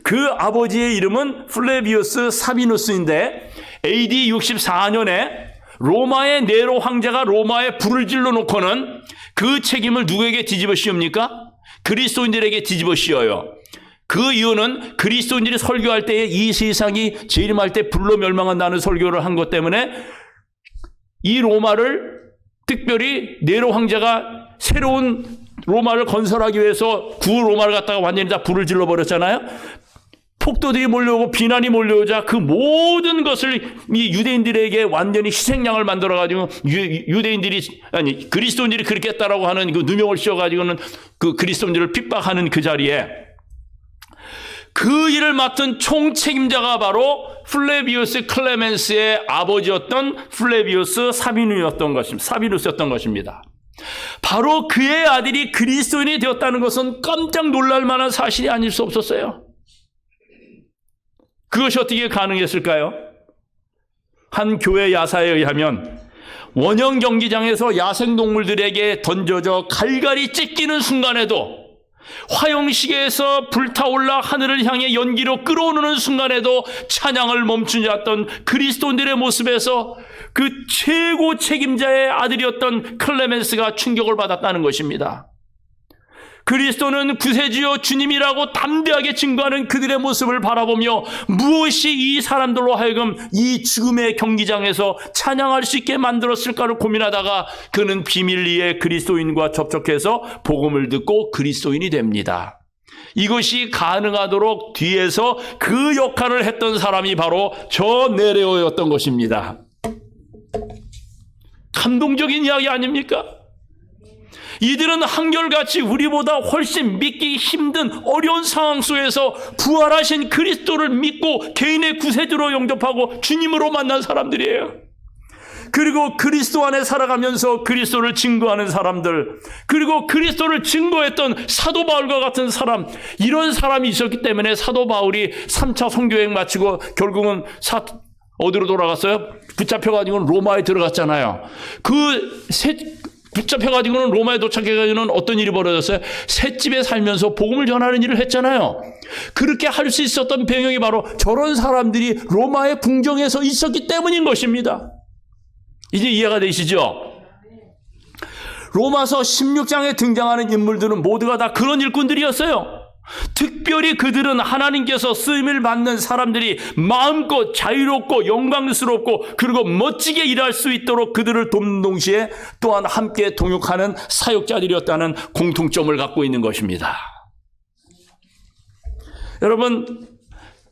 그 아버지의 이름은 플레비우스 사비누스인데 AD 64년에 로마의 네로 황제가 로마에 불을 질러 놓고는 그 책임을 누구에게 뒤집어 씌웁니까? 그리스도인들에게 뒤집어 씌워요. 그 이유는 그리스도인들이 설교할 때에 이 세상이 재림할 때 불로 멸망한다는 설교를 한 것 때문에 이 로마를 특별히 네로 황제가 새로운 로마를 건설하기 위해서 구 로마를 갖다가 완전히 다 불을 질러버렸잖아요. 폭도들이 몰려오고 비난이 몰려오자 그 모든 것을 이 유대인들에게 완전히 희생양을 만들어가지고 그리스도인들이 그렇게 했다라고 하는 그 누명을 씌워가지고는 그 그리스도인들을 핍박하는 그 자리에 그 일을 맡은 총책임자가 바로 플레비우스 클레멘스의 아버지였던 플레비우스 사비누스였던 것입니다. 바로 그의 아들이 그리스도인이 되었다는 것은 깜짝 놀랄 만한 사실이 아닐 수 없었어요. 그것이 어떻게 가능했을까요? 한 교회 야사에 의하면 원형 경기장에서 야생동물들에게 던져져 갈갈이 찢기는 순간에도, 화영시계에서 불타올라 하늘을 향해 연기로 끌어오르는 순간에도 찬양을 멈추지 않았던 그리스도인들의 모습에서 그 최고 책임자의 아들이었던 클레멘스가 충격을 받았다는 것입니다. 그리스도는 구세주여 주님이라고 담대하게 증거하는 그들의 모습을 바라보며 무엇이 이 사람들로 하여금 이 죽음의 경기장에서 찬양할 수 있게 만들었을까를 고민하다가 그는 비밀리에 그리스도인과 접촉해서 복음을 듣고 그리스도인이 됩니다. 이것이 가능하도록 뒤에서 그 역할을 했던 사람이 바로 저 네레오였던 것입니다. 감동적인 이야기 아닙니까? 이들은 한결같이 우리보다 훨씬 믿기 힘든 어려운 상황 속에서 부활하신 그리스도를 믿고 개인의 구세주로 영접하고 주님으로 만난 사람들이에요. 그리고 그리스도 안에 살아가면서 그리스도를 증거하는 사람들, 그리고 그리스도를 증거했던 사도 바울과 같은 사람, 이런 사람이 있었기 때문에 사도 바울이 3차 선교여행 마치고 결국은 어디로 돌아갔어요? 붙잡혀가지고는 로마에 들어갔잖아요. 붙잡혀가지고는 로마에 도착해가지고는 어떤 일이 벌어졌어요? 셋집에 살면서 복음을 전하는 일을 했잖아요. 그렇게 할 수 있었던 배경이 바로 저런 사람들이 로마의 궁정에서 있었기 때문인 것입니다. 이제 이해가 되시죠? 로마서 16장에 등장하는 인물들은 모두가 다 그런 일꾼들이었어요. 특별히 그들은 하나님께서 쓰임을 받는 사람들이 마음껏 자유롭고 영광스럽고 그리고 멋지게 일할 수 있도록 그들을 돕는 동시에 또한 함께 동역하는 사역자들이었다는 공통점을 갖고 있는 것입니다. 여러분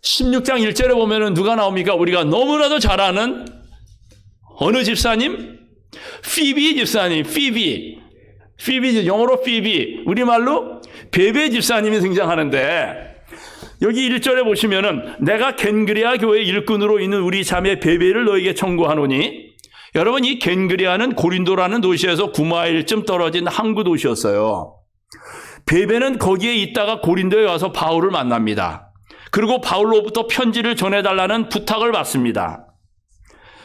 16장 1절에 보면은 누가 나옵니까? 우리가 너무나도 잘 아는 어느 집사님? 피비 집사님. 피비 영어로 피비, 우리말로 베베 집사님이 등장하는데 여기 1절에 보시면은 내가 겐그레아 교회 일꾼으로 있는 우리 자매 베베를 너에게 청구하노니, 여러분 이 겐그레아는 고린도라는 도시에서 9마일쯤 떨어진 항구 도시였어요. 베베는 거기에 있다가 고린도에 와서 바울을 만납니다. 그리고 바울로부터 편지를 전해달라는 부탁을 받습니다.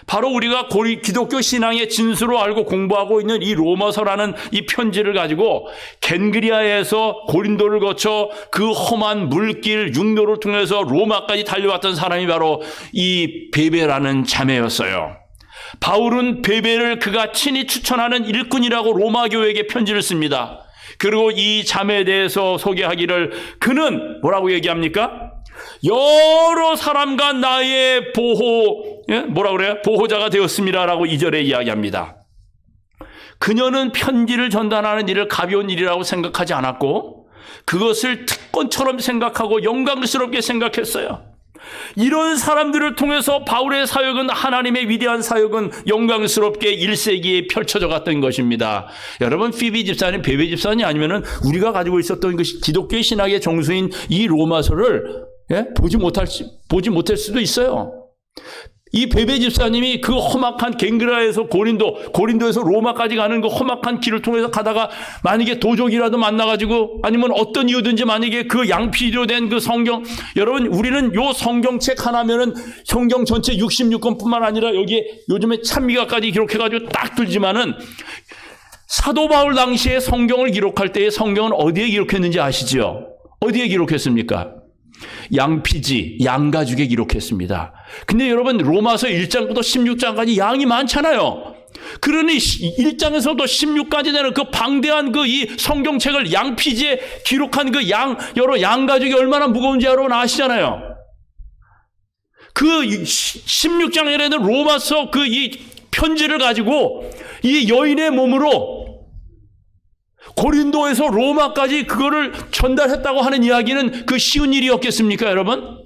바로 우리가 기독교 신앙의 진수로 알고 공부하고 있는 이 로마서라는 이 편지를 가지고 겐그리아에서 고린도를 거쳐 그 험한 물길 육로를 통해서 로마까지 달려왔던 사람이 바로 이 베베라는 자매였어요. 바울은 베베를 그가 친히 추천하는 일꾼이라고 로마 교회에게 편지를 씁니다. 그리고 이 자매에 대해서 소개하기를 그는 뭐라고 얘기합니까? 여러 사람과 나의 보호자가 되었습니다라고 2절에 이야기합니다. 그녀는 편지를 전달하는 일을 가벼운 일이라고 생각하지 않았고 그것을 특권처럼 생각하고 영광스럽게 생각했어요. 이런 사람들을 통해서 바울의 사역은, 하나님의 위대한 사역은 영광스럽게 1세기에 펼쳐져 갔던 것입니다. 여러분 피비 집사님, 베베 집사님 아니면은 우리가 가지고 있었던 것이 기독교의 신학의 정수인 이 로마서를 보지 못할 수도 있어요. 이 베베 집사님이 그 험악한 겐그라에서 고린도에서 로마까지 가는 그 험악한 길을 통해서 가다가 만약에 도적이라도 만나가지고 아니면 어떤 이유든지 만약에 그 양피로 된 그 성경, 여러분 우리는 요 성경책 하나면은 성경 전체 66권뿐만 아니라 여기에 요즘에 찬미가까지 기록해가지고 딱 들지만은 사도 바울 당시에 성경을 기록할 때의 성경은 어디에 기록했는지 아시죠? 어디에 기록했습니까? 양피지, 양가죽에 기록했습니다. 근데 여러분 로마서 1장부터 16장까지 양이 많잖아요. 그러니 1장에서부터 16까지 되는 그 방대한 그 이 성경책을 양피지에 기록한 그 여러 양가죽이 얼마나 무거운지 여러분 아시잖아요. 그 16장에는 로마서 그 이 편지를 가지고 이 여인의 몸으로 고린도에서 로마까지 그거를 전달했다고 하는 이야기는 그 쉬운 일이었겠습니까, 여러분?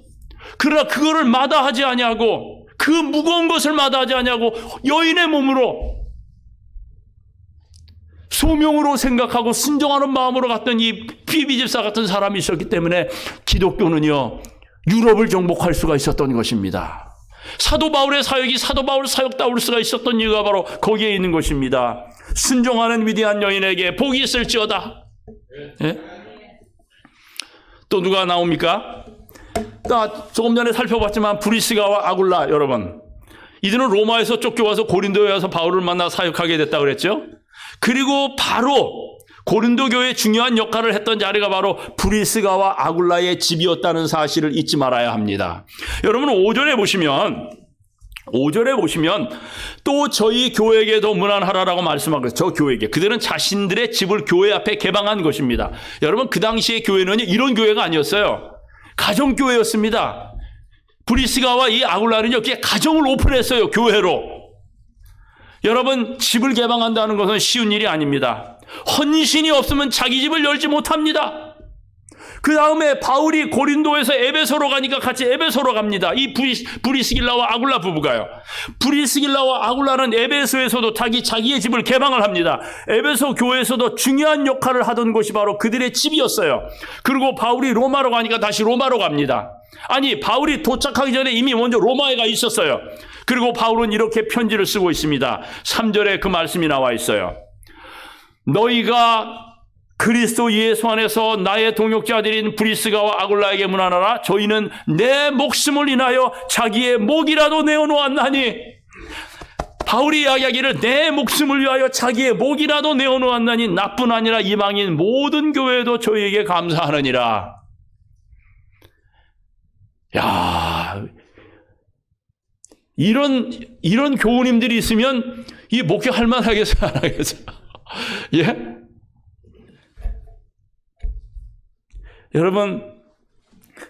그러나 그거를 마다하지 아니하고 그 무거운 것을 마다하지 아니하고 여인의 몸으로 소명으로 생각하고 순종하는 마음으로 갔던 이 피비 집사 같은 사람이 있었기 때문에 기독교는요 유럽을 정복할 수가 있었던 것입니다. 사도 바울의 사역이 사도 바울 사역다울 수가 있었던 이유가 바로 거기에 있는 것입니다. 순종하는 위대한 여인에게 복이 있을지어다. 예? 또 누가 나옵니까? 조금 전에 살펴봤지만 브리스가와 아굴라, 여러분 이들은 로마에서 쫓겨와서 고린도에 와서 바울을 만나 사역하게 됐다고 그랬죠. 그리고 바로 고린도 교회의 중요한 역할을 했던 자리가 바로 브리스가와 아굴라의 집이었다는 사실을 잊지 말아야 합니다. 여러분 5절에 보시면 또 저희 교회에게도 문안하라라고 말씀하고 있어요. 저 교회에게. 그들은 자신들의 집을 교회 앞에 개방한 것입니다. 여러분 그 당시의 교회는 이런 교회가 아니었어요. 가정교회였습니다. 브리스가와 이 아굴라는 여기에 가정을 오픈했어요. 교회로. 여러분 집을 개방한다는 것은 쉬운 일이 아닙니다. 헌신이 없으면 자기 집을 열지 못합니다. 그 다음에 바울이 고린도에서 에베소로 가니까 같이 에베소로 갑니다. 이 브리스길라와 아굴라 부부가요. 브리스길라와 아굴라는 에베소에서도 자기의 집을 개방을 합니다. 에베소 교회에서도 중요한 역할을 하던 곳이 바로 그들의 집이었어요. 그리고 바울이 로마로 가니까 다시 로마로 갑니다. 아니 바울이 도착하기 전에 이미 먼저 로마에 가 있었어요. 그리고 바울은 이렇게 편지를 쓰고 있습니다. 3절에 그 말씀이 나와 있어요. 너희가 그리스도 예수 안에서 나의 동역자들인 브리스가와 아굴라에게 문안하라. 저희는 내 목숨을 인하여 자기의 목이라도 내어놓았나니, 바울이 이야기하기를 내 목숨을 위하여 자기의 목이라도 내어놓았나니 나뿐 아니라 이방인 모든 교회도 저희에게 감사하느니라. 야, 이런 교우님들이 있으면 이 목회할 만하겠어요, 안 하겠어요? 예? 여러분,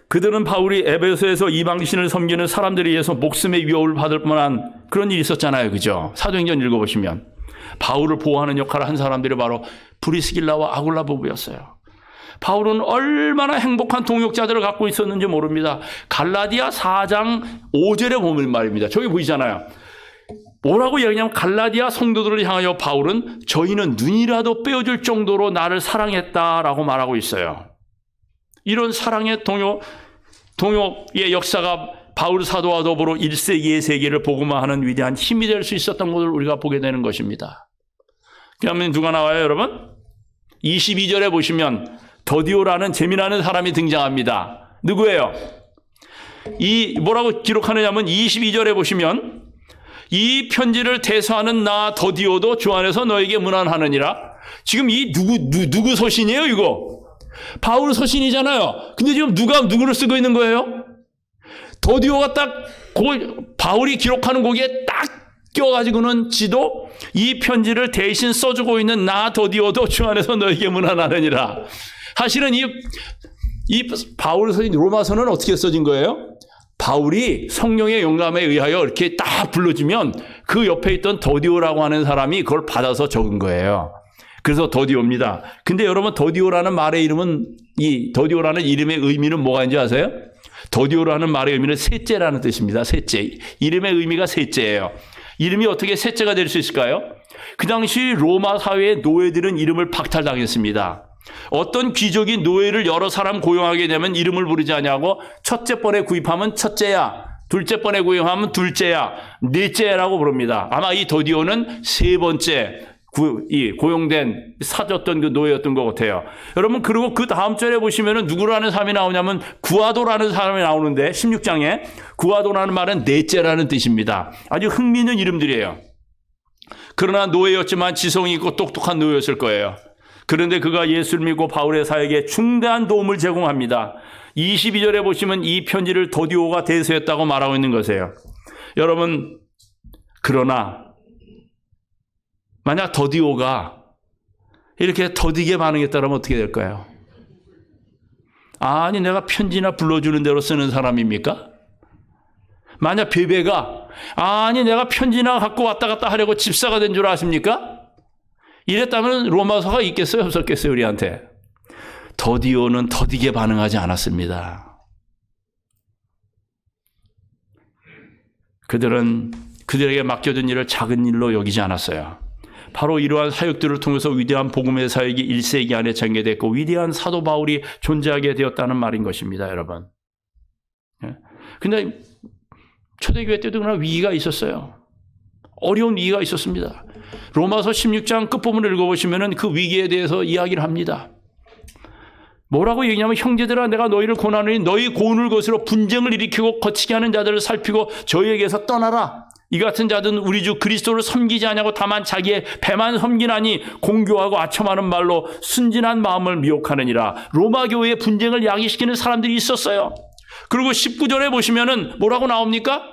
그들은 바울이 에베소에서 이방신을 섬기는 사람들에 의해서 목숨의 위협을 받을 뻔한 그런 일이 있었잖아요. 그죠? 사도행전 읽어보시면 바울을 보호하는 역할을 한 사람들이 바로 브리스길라와 아굴라 부부였어요. 바울은 얼마나 행복한 동역자들을 갖고 있었는지 모릅니다. 갈라디아 4장 5절에 보면 말입니다. 저기 보이잖아요. 뭐라고 이야기하냐면 갈라디아 성도들을 향하여 바울은 저희는 눈이라도 빼어줄 정도로 나를 사랑했다라고 말하고 있어요. 이런 사랑의 동역의 역사가 바울 사도와 더불어 1세기, 2세기를 복음화하는 위대한 힘이 될 수 있었던 것을 우리가 보게 되는 것입니다. 그러면 누가 나와요, 여러분? 22절에 보시면 더디오라는 재미나는 사람이 등장합니다. 누구예요? 뭐라고 기록하느냐면 22절에 보시면 이 편지를 대서하는 나 더디오도 주 안에서 너에게 문안하느니라. 지금 이 누구 서신이에요, 이거? 바울 서신이잖아요. 근데 지금 누구를 쓰고 있는 거예요? 더디오가 딱 바울이 기록하는 거기에 딱 껴가지고는 지도 이 편지를 대신 써주고 있는 나 더디오도 주 안에서 너에게 문안하느니라. 사실은 이 바울 서신 로마서는 어떻게 써진 거예요? 바울이 성령의 영감에 의하여 이렇게 딱 불러주면 그 옆에 있던 더디오라고 하는 사람이 그걸 받아서 적은 거예요. 그래서 더디오입니다. 근데 여러분 더디오라는 말의 이름은 더디오라는 이름의 의미는 뭐가 있는지 아세요? 더디오라는 말의 의미는 셋째라는 뜻입니다. 셋째. 이름의 의미가 셋째예요. 이름이 어떻게 셋째가 될 수 있을까요? 그 당시 로마 사회의 노예들은 이름을 박탈당했습니다. 어떤 귀족이 노예를 여러 사람 고용하게 되면 이름을 부르지 않냐고 첫째 번에 구입하면 첫째야, 둘째 번에 구입하면 둘째야, 넷째라고 부릅니다. 아마 이 더디오는 세 번째 고용된 사줬던 그 노예였던 것 같아요. 여러분, 그리고 그 다음 절에 보시면은 누구라는 사람이 나오냐면 구아도라는 사람이 나오는데 16장에 구아도라는 말은 넷째라는 뜻입니다. 아주 흥미있는 이름들이에요. 그러나 노예였지만 지성이 있고 똑똑한 노예였을 거예요. 그런데 그가 예수를 믿고 바울의 사역에 중대한 도움을 제공합니다. 22절에 보시면 이 편지를 더디오가 대서했다고 말하고 있는 것이에요. 여러분, 그러나 만약 더디오가 이렇게 더디게 반응했다면 어떻게 될까요? 아니, 내가 편지나 불러주는 대로 쓰는 사람입니까? 만약 베베가 아니, 내가 편지나 갖고 왔다 갔다 하려고 집사가 된 줄 아십니까? 이랬다면 로마서가 있겠어요? 없었겠어요? 우리한테. 더디오는 더디게 반응하지 않았습니다. 그들에게 맡겨진 일을 작은 일로 여기지 않았어요. 바로 이러한 사역들을 통해서 위대한 복음의 사역이 1세기 안에 전개됐고 위대한 사도 바울이 존재하게 되었다는 말인 것입니다, 여러분. 근데 초대교회 때도 그러나 위기가 있었어요. 어려운 위기가 있었습니다. 로마서 16장 끝부분을 읽어보시면 그 위기에 대해서 이야기를 합니다. 뭐라고 얘기하냐면 형제들아 내가 너희를 권하노니 너희 고운을 것으로 분쟁을 일으키고 거치게 하는 자들을 살피고 저희에게서 떠나라. 이 같은 자들은 우리 주 그리스도를 섬기지 아니하고 다만 자기의 배만 섬기나니 공교하고 아첨하는 말로 순진한 마음을 미혹하느니라. 로마 교회의 분쟁을 야기시키는 사람들이 있었어요. 그리고 19절에 보시면은 뭐라고 나옵니까?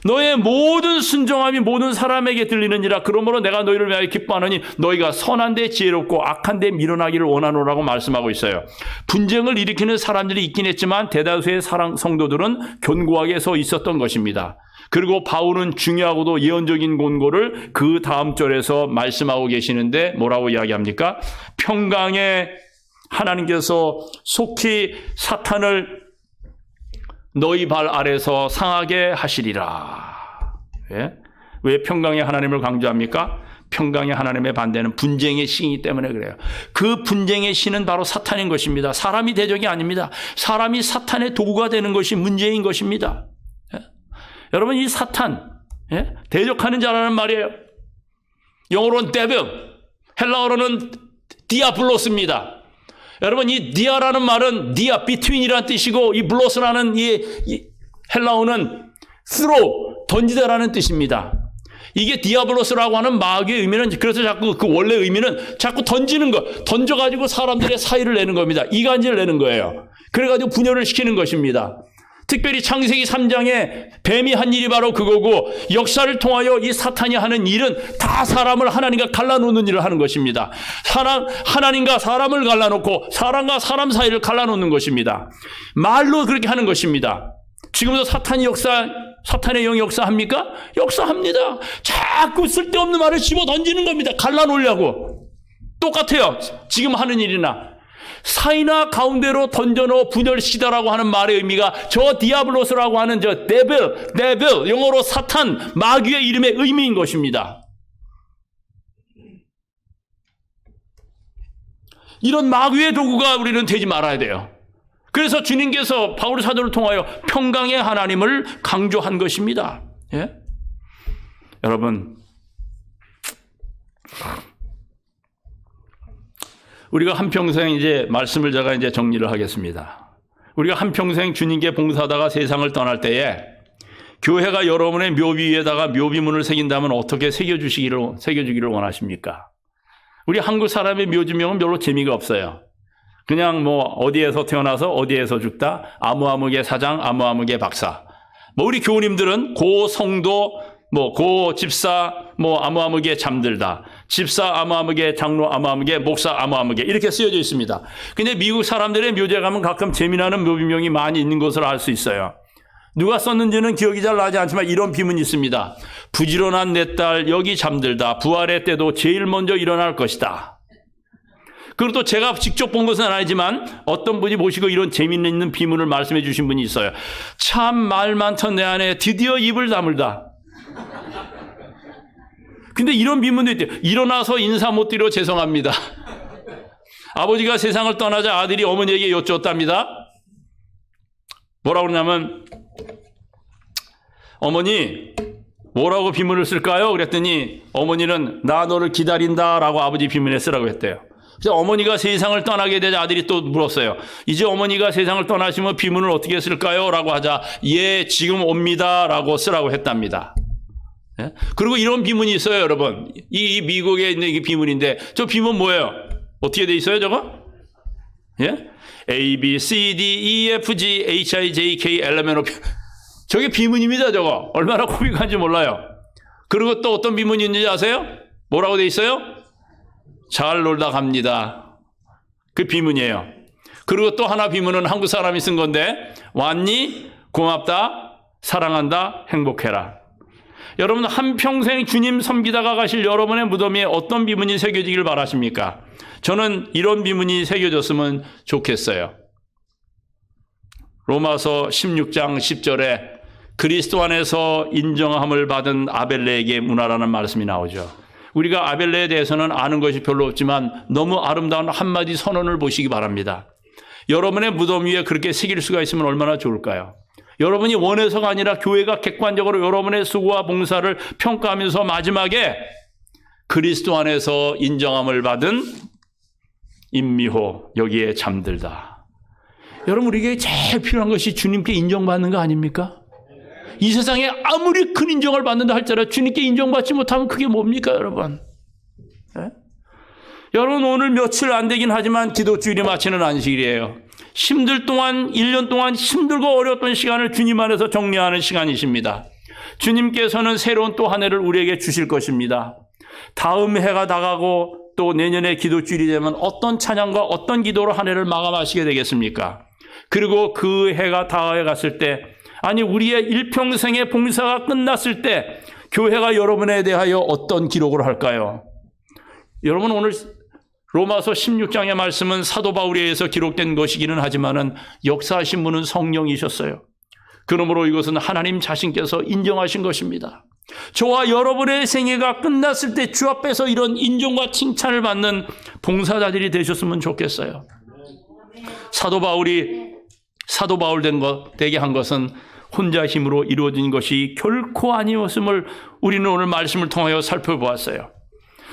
너의 모든 순종함이 모든 사람에게 들리느니라. 그러므로 내가 너희를 위하여 기뻐하노니 너희가 선한 데 지혜롭고 악한 데 밀어나기를 원하노라고 말씀하고 있어요. 분쟁을 일으키는 사람들이 있긴 했지만 대다수의 성도들은 견고하게 서 있었던 것입니다. 그리고 바울은 중요하고도 예언적인 권고를 그 다음 절에서 말씀하고 계시는데 뭐라고 이야기합니까? 평강에 하나님께서 속히 사탄을 너희 발 아래서 상하게 하시리라. 왜 평강의 하나님을 강조합니까? 평강의 하나님의 반대는 분쟁의 신이기 때문에 그래요. 그 분쟁의 신은 바로 사탄인 것입니다. 사람이 대적이 아닙니다. 사람이 사탄의 도구가 되는 것이 문제인 것입니다. 여러분, 이 사탄, 대적하는 자라는 말이에요. 영어로는 devil, 헬라어로는 디아블로스입니다. 여러분, 이 디아라는 말은 디아, between이라는 뜻이고 이 블로스라는 이 헬라어는 throw, 던지다라는 뜻입니다. 이게 디아블로스라고 하는 마귀의 의미는 그래서 자꾸 그 원래 의미는 자꾸 던지는 거, 던져가지고 사람들의 사이를 내는 겁니다. 이간질을 내는 거예요. 그래가지고 분열을 시키는 것입니다. 특별히 창세기 3장에 뱀이 한 일이 바로 그거고, 역사를 통하여 이 사탄이 하는 일은 다 사람을 하나님과 갈라놓는 일을 하는 것입니다. 하나님과 사람을 갈라놓고 사람과 사람 사이를 갈라놓는 것입니다. 말로 그렇게 하는 것입니다. 지금도 사탄의 영이 역사합니까? 역사합니다. 자꾸 쓸데없는 말을 집어 던지는 겁니다. 갈라놓으려고. 똑같아요. 지금 하는 일이나. 사이나 가운데로 던져놓어 분열시다라고 하는 말의 의미가 저 디아블로스라고 하는 저 데빌, 영어로 사탄, 마귀의 이름의 의미인 것입니다. 이런 마귀의 도구가 우리는 되지 말아야 돼요. 그래서 주님께서 바울 사도를 통하여 평강의 하나님을 강조한 것입니다. 예? 여러분, 우리가 한평생 이제 말씀을 제가 이제 정리를 하겠습니다. 우리가 한평생 주님께 봉사하다가 세상을 떠날 때에 교회가 여러분의 묘비 위에다가 묘비문을 새긴다면 어떻게 새겨주기를 원하십니까? 우리 한국 사람의 묘지명은 별로 재미가 없어요. 그냥 뭐 어디에서 태어나서 어디에서 죽다, 아무아무개 사장, 아무아무개 박사. 뭐 우리 교우님들은 고 성도, 뭐 고 집사, 뭐 아무아무개 잠들다, 집사 아무아무개 장로 아무아무개 목사 아무아무개 이렇게 쓰여져 있습니다. 근데 미국 사람들의 묘지에 가면 가끔 재미나는 묘비명이 많이 있는 것을 알 수 있어요. 누가 썼는지는 기억이 잘 나지 않지만 이런 비문이 있습니다. 부지런한 내 딸 여기 잠들다, 부활의 때도 제일 먼저 일어날 것이다. 그리고 또 제가 직접 본 것은 아니지만 어떤 분이 모시고 이런 재미있는 비문을 말씀해 주신 분이 있어요. 참 말 많던 내 안에 드디어 입을 다물다. 근데 이런 비문도 있대요. 일어나서 인사 못 드려 죄송합니다. 아버지가 세상을 떠나자 아들이 어머니에게 여쭈었답니다. 뭐라고 그러냐면, 어머니 뭐라고 비문을 쓸까요? 그랬더니 어머니는 나 너를 기다린다라고 아버지 비문에 쓰라고 했대요. 그래서 어머니가 세상을 떠나게 되자 아들이 또 물었어요. 이제 어머니가 세상을 떠나시면 비문을 어떻게 쓸까요? 라고 하자, 예, 지금 옵니다 라고 쓰라고 했답니다. 예? 그리고 이런 비문이 있어요, 여러분. 이 미국에 있는 이 비문인데, 저 비문 뭐예요? 어떻게 돼 있어요, 저거? 예? A, B, C, D, E, F, G, H, I, J, K, L, M, N, O, P. 저게 비문입니다, 저거. 얼마나 코믹한지 몰라요. 그리고 또 어떤 비문이 있는지 아세요? 뭐라고 돼 있어요? 잘 놀다 갑니다. 그 비문이에요. 그리고 또 하나 비문은 한국 사람이 쓴 건데, 왔니? 고맙다. 사랑한다. 행복해라. 여러분, 한평생 주님 섬기다가 가실 여러분의 무덤에 어떤 비문이 새겨지길 바라십니까? 저는 이런 비문이 새겨졌으면 좋겠어요. 로마서 16장 10절에 그리스도 안에서 인정함을 받은 아벨레에게 문화라는 말씀이 나오죠. 우리가 아벨레에 대해서는 아는 것이 별로 없지만 너무 아름다운 한마디 선언을 보시기 바랍니다. 여러분의 무덤 위에 그렇게 새길 수가 있으면 얼마나 좋을까요? 여러분이 원해서가 아니라 교회가 객관적으로 여러분의 수고와 봉사를 평가하면서 마지막에 그리스도 안에서 인정함을 받은 임미호 여기에 잠들다. 여러분, 우리에게 제일 필요한 것이 주님께 인정받는 거 아닙니까? 이 세상에 아무리 큰 인정을 받는다 할지라도 주님께 인정받지 못하면 그게 뭡니까, 여러분? 네? 여러분, 오늘 며칠 안 되긴 하지만 기도주일이 마치는 안식일이에요. 1년 동안 힘들고 어려웠던 시간을 주님 안에서 정리하는 시간이십니다. 주님께서는 새로운 또 한 해를 우리에게 주실 것입니다. 다음 해가 다가고 또 내년에 기도주일이 되면 어떤 찬양과 어떤 기도로 한 해를 마감하시게 되겠습니까? 그리고 그 해가 다가해 갔을 때, 아니 우리의 일평생의 봉사가 끝났을 때 교회가 여러분에 대하여 어떤 기록을 할까요? 여러분, 오늘 로마서 16장의 말씀은 사도 바울에 의해서 기록된 것이기는 하지만은 역사하신 분은 성령이셨어요. 그러므로 이것은 하나님 자신께서 인정하신 것입니다. 저와 여러분의 생애가 끝났을 때 주 앞에서 이런 인정과 칭찬을 받는 봉사자들이 되셨으면 좋겠어요. 사도 바울 되게 한 것은 혼자 힘으로 이루어진 것이 결코 아니었음을 우리는 오늘 말씀을 통하여 살펴보았어요.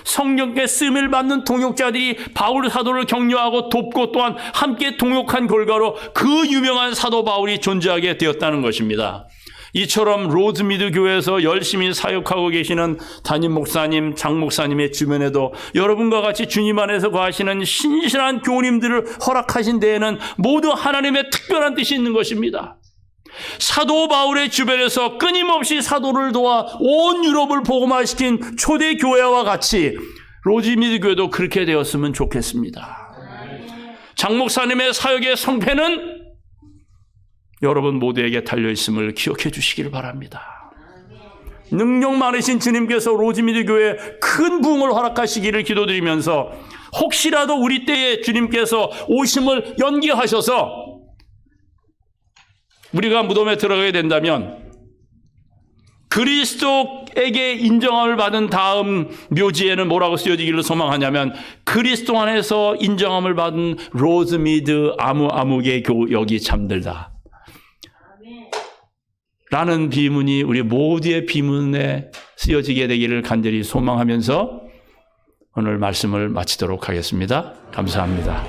성령께 쓰임을 받는 동역자들이 바울 사도를 격려하고 돕고 또한 함께 동역한 결과로 그 유명한 사도 바울이 존재하게 되었다는 것입니다. 이처럼 로즈미드 교회에서 열심히 사역하고 계시는 담임 목사님, 장 목사님의 주변에도 여러분과 같이 주님 안에서 거하시는 신실한 교우님들을 허락하신 데에는 모두 하나님의 특별한 뜻이 있는 것입니다. 사도 바울의 주변에서 끊임없이 사도를 도와 온 유럽을 복음화시킨 초대 교회와 같이 로즈미드 교회도 그렇게 되었으면 좋겠습니다. 장 목사님의 사역의 성패는 여러분 모두에게 달려있음을 기억해 주시기를 바랍니다. 능력 많으신 주님께서 로즈미드 교회에 큰 부흥을 허락하시기를 기도드리면서 혹시라도 우리 때에 주님께서 오심을 연기하셔서 우리가 무덤에 들어가게 된다면 그리스도에게 인정함을 받은 다음 묘지에는 뭐라고 쓰여지기를 소망하냐면 그리스도 안에서 인정함을 받은 로즈미드 아무개 교역이 잠들다 라는 비문이 우리 모두의 비문에 쓰여지게 되기를 간절히 소망하면서 오늘 말씀을 마치도록 하겠습니다. 감사합니다.